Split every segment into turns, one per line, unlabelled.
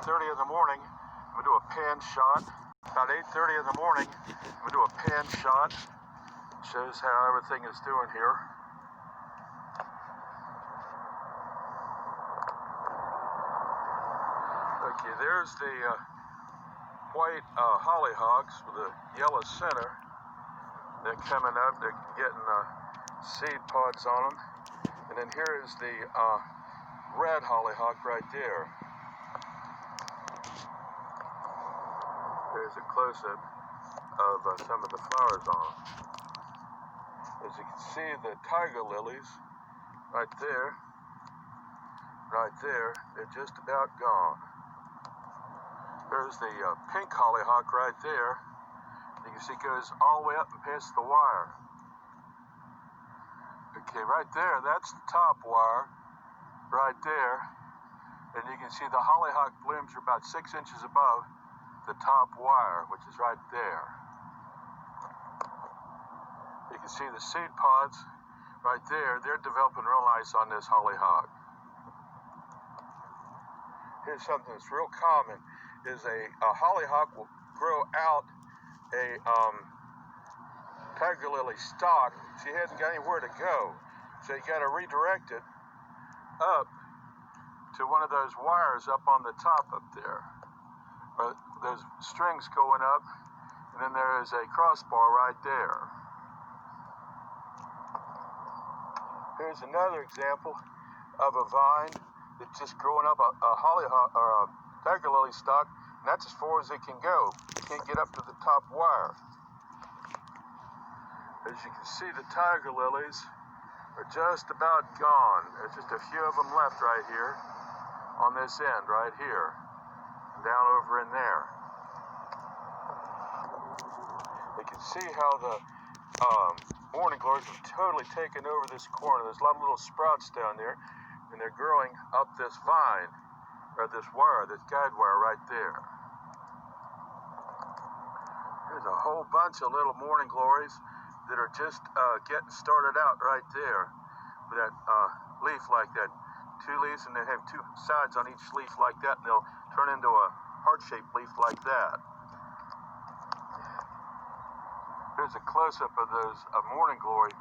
8:30 in the morning. I'm going to do a pan shot. About 8:30 in the morning, I'm going to do a pan shot. Shows how everything is doing here. Okay, there's the white hollyhocks with a yellow center. They're coming up, they're getting seed pods on them. And then here is the red hollyhock right there. There's a close-up of some of the flowers on them. As you can see, the tiger lilies right there, they're just about gone. There's the pink hollyhock right there. You can see it goes all the way up and past the wire. Okay, right there, that's the top wire, right there. And you can see the hollyhock blooms are about 6 inches above the top wire, which is right there. You can see the seed pods right there. They're developing real nice on this hollyhock. Here's something that's real common, is a hollyhock will grow out a tiger lily stalk. She hasn't got anywhere to go, so you got to redirect it up to one of those wires up on the top up there. There's strings going up, and then there is a crossbar right there. Here's another example of a vine that's just growing up a hollyhock or a tiger lily stalk, and that's as far as it can go. You can't get up to the top wire. As you can see, the tiger lilies are just about gone. There's just a few of them left right here on this end, right here, and down over in there. You can see how the morning glories have totally taken over this corner. There's a lot of little sprouts down there, and they're growing up this vine, or this wire, this guide wire right there. There's a whole bunch of little morning glories that are just getting started out right there with that leaf like that. 2 leaves, and they have 2 sides on each leaf like that, and they'll turn into a heart-shaped leaf like that. Here's a close-up of those morning glory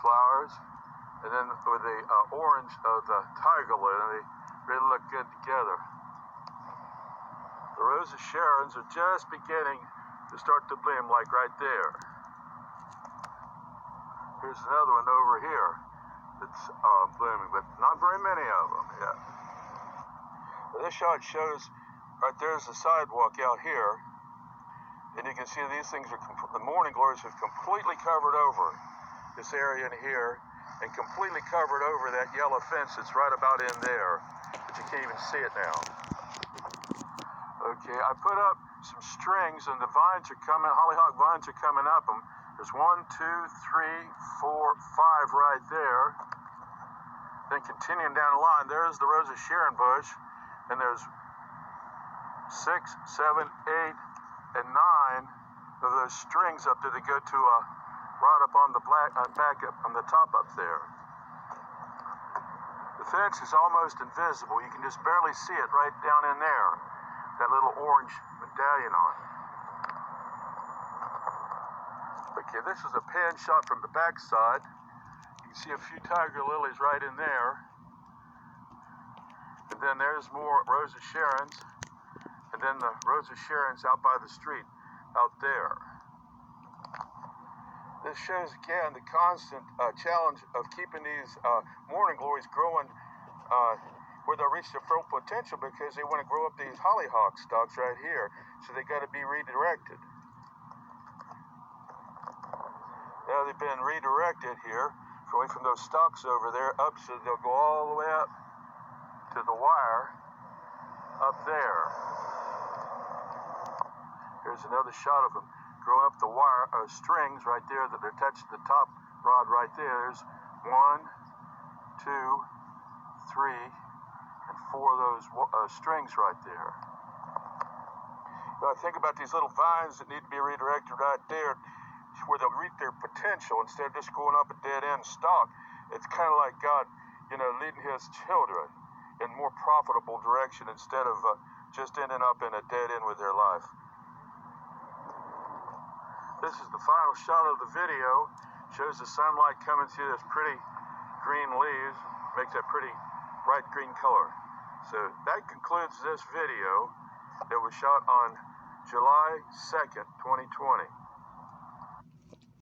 flowers, and then with the orange of the tiger lily. They really look good together. The Rose of Sharon's are just beginning to start to bloom, like right there. Here's another one over here that's blooming, but not very many of them yet. This shot shows right there's the sidewalk out here, and you can see these things are the morning glories have completely covered over this area in here, and completely covered over that yellow fence that's right about in there, but you can't even see it now. Okay, I put up some strings, and the vines are coming, hollyhock vines are coming up them. There's 1, 2, 3, 4, 5 right there. Then continuing down the line, there's the Rose of Sharon bush, and there's 6, 7, 8, and 9 of those strings up there that go to right up on the back up on the top up there. The fence is almost invisible. You can just barely see it right down in there. That little orange medallion on it. Okay, this is a pan shot from the back side. You can see a few tiger lilies right in there. And then there's more Rose of Sharon's. And then the Rose of Sharon's out by the street, out there. This shows again the constant challenge of keeping these morning glories growing where they'll reach their full potential, because they want to grow up these hollyhock stalks right here. So they got to be redirected. Now they've been redirected here, going from those stalks over there up, so they'll go all the way up to the wire up there. Here's another shot of them growing up the wire strings right there that are attached to the top rod right there. There's 1, 2, 3, and 4 of those strings right there. Now think about these little vines that need to be redirected right there, where they'll reach their potential instead of just going up a dead-end stalk. It's kind of like God, leading His children in more profitable direction instead of just ending up in a dead end with their life. This is the final shot of the video. Shows the sunlight coming through this pretty green leaves, makes that pretty bright green color. So that concludes this video that was shot on July 2nd, 2020.